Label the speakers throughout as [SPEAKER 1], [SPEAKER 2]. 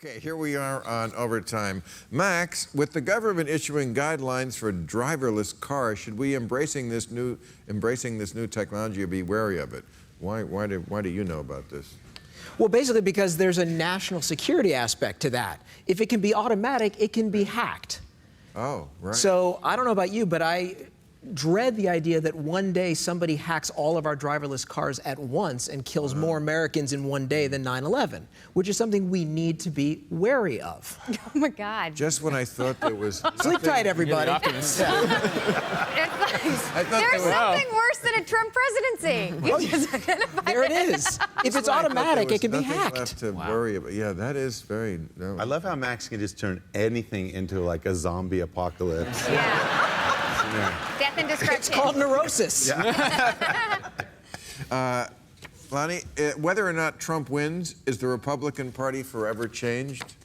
[SPEAKER 1] Okay, here we are on overtime. Max, with the government issuing guidelines for driverless cars, should we embracing this new technology or be wary of it? Why do you know about this?
[SPEAKER 2] Well, basically because there's a national security aspect to that. If it can be automatic, it can be hacked.
[SPEAKER 1] Oh, right.
[SPEAKER 2] So I don't know about you, but I dread the idea that one day somebody hacks all of our driverless cars at once and kills more Americans in one day than 9/11, which is something we need to be wary of.
[SPEAKER 3] Oh my God.
[SPEAKER 1] Just when I thought there was
[SPEAKER 2] Sleep tight, everybody.
[SPEAKER 3] There's something worse than a Trump presidency. You just identified
[SPEAKER 2] There it is. If it's automatic, it can be hacked.
[SPEAKER 1] Left to worry about. Yeah, that is very. No.
[SPEAKER 4] I love how Max can just turn anything into like a zombie apocalypse.
[SPEAKER 3] Yeah. Death and destruction.
[SPEAKER 2] It's called neurosis.
[SPEAKER 1] Lanhee, whether or not Trump wins, is the Republican Party forever changed?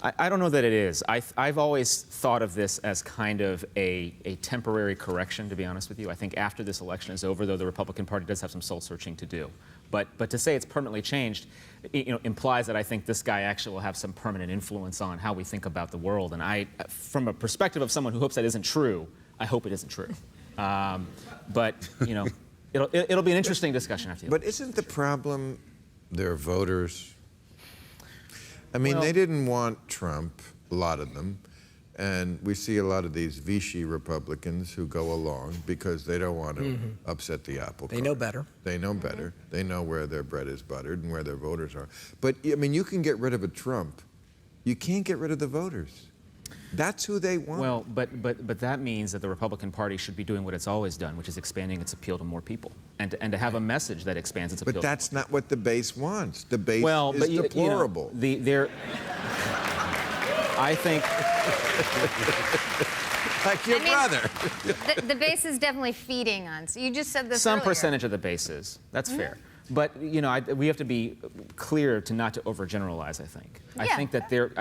[SPEAKER 5] I don't know that it is. I've always thought of this as kind of a temporary correction, to be honest with you. I think after this election is over, though, the Republican Party does have some soul searching to do. But to say it's permanently changed, implies that I think this guy actually will have some permanent influence on how we think about the world. And from a perspective of someone who hopes that isn't true, I hope it isn't true. But it'll be an interesting discussion after.
[SPEAKER 1] But isn't the problem their voters? I mean, they didn't want Trump, a lot of them, and we see a lot of these Vichy Republicans who go along because they don't want to upset the apple cart.
[SPEAKER 2] They know better.
[SPEAKER 1] They know better. They know where their bread is buttered and where their voters are. But, I mean, you can get rid of a Trump. You can't get rid of the voters. That's who they want.
[SPEAKER 5] Well, but that means that the Republican Party should be doing what it's always done, which is expanding its appeal to more people, and to have a message that expands its appeal.
[SPEAKER 1] But that's not what the base wants. The base
[SPEAKER 5] is
[SPEAKER 1] deplorable.
[SPEAKER 5] I think.
[SPEAKER 1] Like your brother.
[SPEAKER 3] The base is definitely feeding on. So you just said this
[SPEAKER 5] Some
[SPEAKER 3] earlier.
[SPEAKER 5] percentage of the base is. That's fair. But we have to be clear to not to overgeneralize. I think.
[SPEAKER 3] Yeah.
[SPEAKER 5] I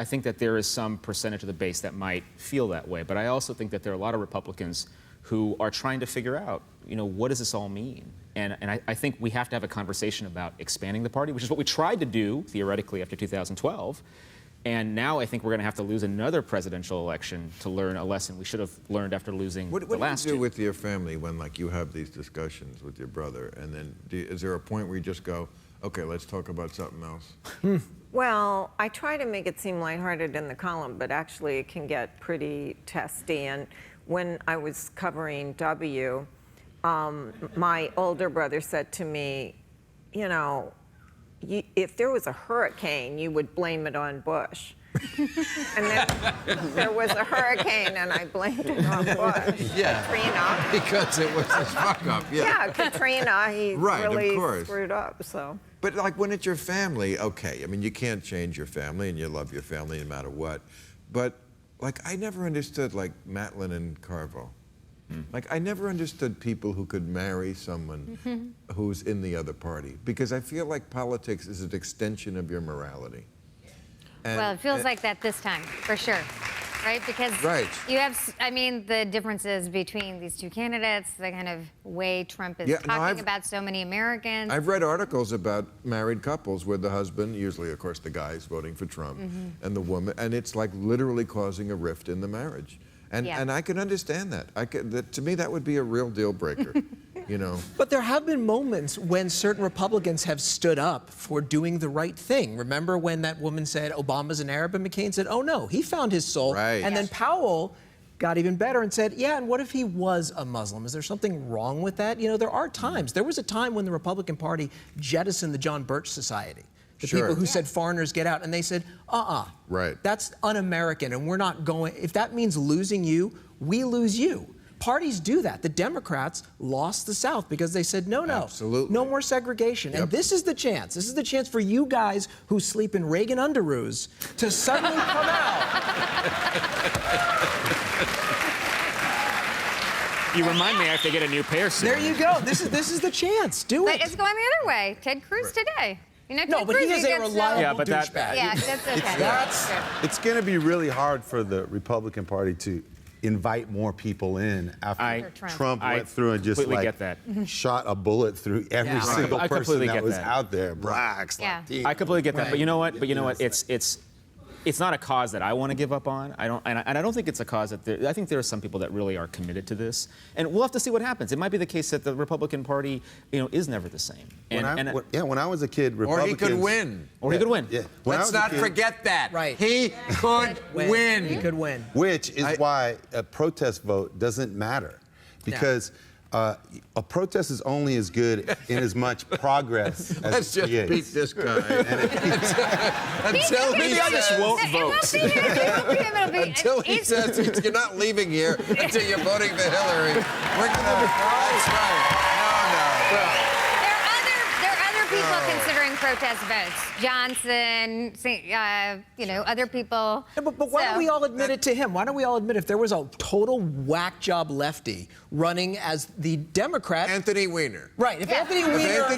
[SPEAKER 5] think that there is some percentage of the base that might feel that way. But I also think that there are a lot of Republicans who are trying to figure out, what does this all mean? And I think we have to have a conversation about expanding the party, which is what we tried to do theoretically after 2012. And now I think we're going to have to lose another presidential election to learn a lesson we should have learned after losing the last two.
[SPEAKER 1] What do you do with your family when, you have these discussions with your brother, and then is there a point where you just go, okay, let's talk about something else?
[SPEAKER 6] Well, I try to make it seem lighthearted in the column, but actually it can get pretty testy. And when I was covering W, my older brother said to me, if there was a hurricane, you would blame it on Bush. And then there was a hurricane, and I blamed it on Bush.
[SPEAKER 1] Yeah.
[SPEAKER 6] Katrina.
[SPEAKER 1] Because it was a fuck up.
[SPEAKER 6] Yeah, Katrina, he really
[SPEAKER 1] of course.
[SPEAKER 6] screwed up, so.
[SPEAKER 1] But when it's your family, okay, I mean, you can't change your family, and you love your family no matter what. But, I never understood, Matlin and Carville. I never understood people who could marry someone who's in the other party, because I feel like politics is an extension of your morality.
[SPEAKER 3] Well, it feels like that this time, for sure. Right? Because you have, the differences between these two candidates, the kind of way Trump is talking about so many Americans.
[SPEAKER 1] I've read articles about married couples where the husband, usually, of course, the guy is voting for Trump, and the woman, and it's literally causing a rift in the marriage. And I can understand that. To me, that would be a real deal breaker,
[SPEAKER 2] But there have been moments when certain Republicans have stood up for doing the right thing. Remember when that woman said Obama's an Arab, and McCain said, oh no, he found his soul.
[SPEAKER 1] Right.
[SPEAKER 2] And then Powell got even better and said, yeah, and what if he was a Muslim? Is there something wrong with that? There are times. There was a time when the Republican Party jettisoned the John Birch Society. The people who said foreigners get out, and they said,
[SPEAKER 1] Right.
[SPEAKER 2] That's un-American, and we're not going, if that means losing you, we lose you. Parties do that. The Democrats lost the South because they said, no,
[SPEAKER 1] Absolutely.
[SPEAKER 2] no more segregation. Yep. And this is the chance. This is the chance for you guys who sleep in Reagan underoos to suddenly come out.
[SPEAKER 5] You remind me I have to get a new pair soon.
[SPEAKER 2] There you go. This is the chance. Do it.
[SPEAKER 3] But it's going the other way. Ted Cruz today. Ted
[SPEAKER 2] but
[SPEAKER 3] Cruz,
[SPEAKER 2] he is a reliable douchebag.
[SPEAKER 3] Yeah, that's okay.
[SPEAKER 4] It's going to be really hard for the Republican Party to invite more people in after Trump went through and just
[SPEAKER 5] get that.
[SPEAKER 4] shot a bullet through every single person that was out there. Blacks,
[SPEAKER 5] I completely get that. But you know what? It's It's not a cause that I want to give up on. And I don't think it's a cause that I think there are some people that really are committed to this. And we'll have to see what happens. It might be the case that the Republican Party, is never the same.
[SPEAKER 4] When I was a kid, Republicans...
[SPEAKER 1] Or he could win.
[SPEAKER 5] Or he could win.
[SPEAKER 4] Yeah.
[SPEAKER 1] Let's not forget that.
[SPEAKER 2] Right.
[SPEAKER 1] He could win.
[SPEAKER 2] He could win.
[SPEAKER 4] Which is why a protest vote doesn't matter. Because a protest is only as good in as much progress as
[SPEAKER 1] Let's just
[SPEAKER 4] creates.
[SPEAKER 1] beat this guy. Until he
[SPEAKER 5] just won't vote.
[SPEAKER 1] Until he says you're not leaving here until you're voting for Hillary. We're gonna. That's right. No.
[SPEAKER 3] There are other people considering protest votes. Johnson, other people.
[SPEAKER 2] Yeah, but why don't we all admit it to him? Why don't we all admit if there was a total whack job lefty running as the Democrat?
[SPEAKER 1] Anthony Weiner.
[SPEAKER 2] Right. If Anthony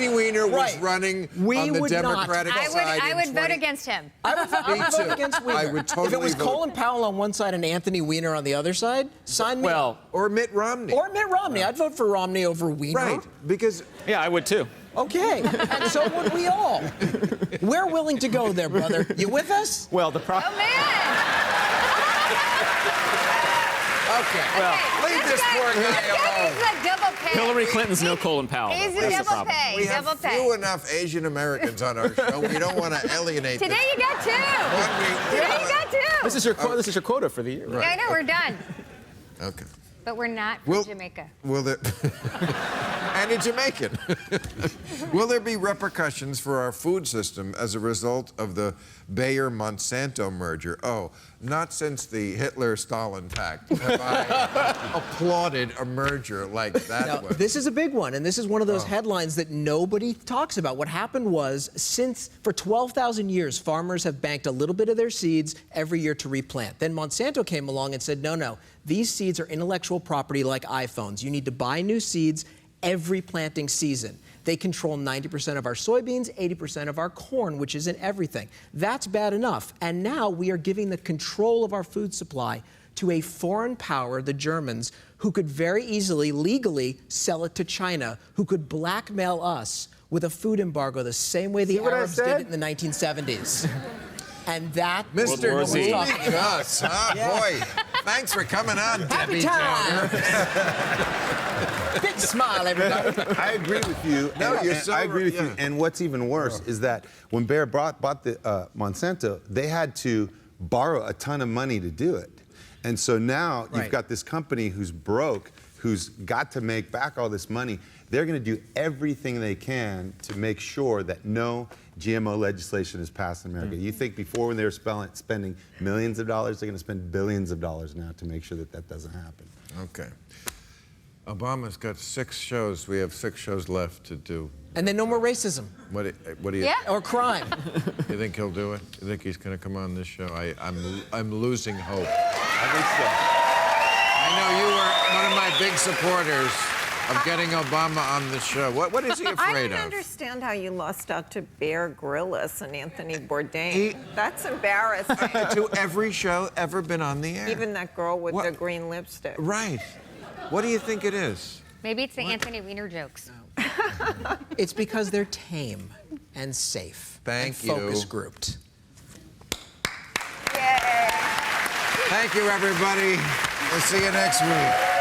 [SPEAKER 1] Weiner was running on the Democratic side,
[SPEAKER 3] I would vote against him.
[SPEAKER 2] I would vote against Weiner.
[SPEAKER 1] I would totally
[SPEAKER 2] if it was
[SPEAKER 1] vote.
[SPEAKER 2] Colin Powell on one side and Anthony Weiner on the other side, sign me up.
[SPEAKER 1] Or Mitt Romney.
[SPEAKER 2] Or Mitt Romney. I'd vote for Romney over Weiner.
[SPEAKER 1] Right. Because
[SPEAKER 5] Yeah, I would too.
[SPEAKER 2] Okay, and so would we all. We're willing to go there, brother. You with us?
[SPEAKER 5] Well, the
[SPEAKER 3] Oh, man.
[SPEAKER 1] leave this poor guy alone.
[SPEAKER 3] He's a double pay.
[SPEAKER 5] Hillary Clinton's no Colin Powell.
[SPEAKER 3] He's
[SPEAKER 5] That's
[SPEAKER 3] a
[SPEAKER 5] the
[SPEAKER 3] double
[SPEAKER 5] problem.
[SPEAKER 3] pay.
[SPEAKER 1] We
[SPEAKER 3] double
[SPEAKER 1] have
[SPEAKER 3] pay.
[SPEAKER 1] few enough Asian Americans on our show. We don't want to alienate them.
[SPEAKER 3] Today you got two. Today you got two.
[SPEAKER 5] This is your quota for the year.
[SPEAKER 3] Yeah, I know, we're done.
[SPEAKER 1] Okay.
[SPEAKER 3] But we're not from Jamaica.
[SPEAKER 1] Will there... and a Jamaican. Will there be repercussions for our food system as a result of the Bayer-Monsanto merger? Oh, not since the Hitler-Stalin pact have I applauded a merger like that one.
[SPEAKER 2] This is a big one, and this is one of those headlines that nobody talks about. What happened was, for 12,000 years, farmers have banked a little bit of their seeds every year to replant. Then Monsanto came along and said, no, these seeds are intellectual property like iPhones. You need to buy new seeds every planting season. They control 90% of our soybeans, 80% of our corn, which isn't everything. That's bad enough. And now we are giving the control of our food supply to a foreign power, the Germans, who could very easily, legally, sell it to China, who could blackmail us with a food embargo the same way the Arabs did it in the 1970s. And that
[SPEAKER 1] Mr.
[SPEAKER 5] War Z.
[SPEAKER 1] Us, huh? Boy, thanks for coming on,
[SPEAKER 2] Happy
[SPEAKER 1] Debbie
[SPEAKER 2] time.
[SPEAKER 1] Downer.
[SPEAKER 2] Big smile, everybody.
[SPEAKER 4] I agree with you. I agree with you. And what's even worse is that when Bayer bought the Monsanto, they had to borrow a ton of money to do it. And so now you've got this company who's broke, who's got to make back all this money. They're going to do everything they can to make sure that no GMO legislation is passed in America. You think before, when they were spending millions of dollars, they're going to spend billions of dollars now to make sure that that doesn't happen.
[SPEAKER 1] Okay. Obama's got 6 shows. We have 6 shows left to do.
[SPEAKER 2] And then no more racism.
[SPEAKER 1] What do you?
[SPEAKER 3] Yeah.
[SPEAKER 2] Or crime.
[SPEAKER 1] You think he'll do it? You think he's going to come on this show? I'm losing hope.
[SPEAKER 4] I think so.
[SPEAKER 1] I know you were one of my big supporters of getting Obama on the show. What is he
[SPEAKER 6] I
[SPEAKER 1] afraid
[SPEAKER 6] don't
[SPEAKER 1] of?
[SPEAKER 6] understand how you lost out to Bear Grylls and Anthony Bourdain. That's embarrassing.
[SPEAKER 1] To every show ever been on the air.
[SPEAKER 6] Even that girl with the green lipstick.
[SPEAKER 1] Right. What do you think it is?
[SPEAKER 3] Maybe it's the Anthony Weiner jokes.
[SPEAKER 2] It's because they're tame and safe.
[SPEAKER 1] Thank
[SPEAKER 2] and
[SPEAKER 1] you.
[SPEAKER 2] Focus grouped.
[SPEAKER 1] Thank you, everybody. We'll see you next week.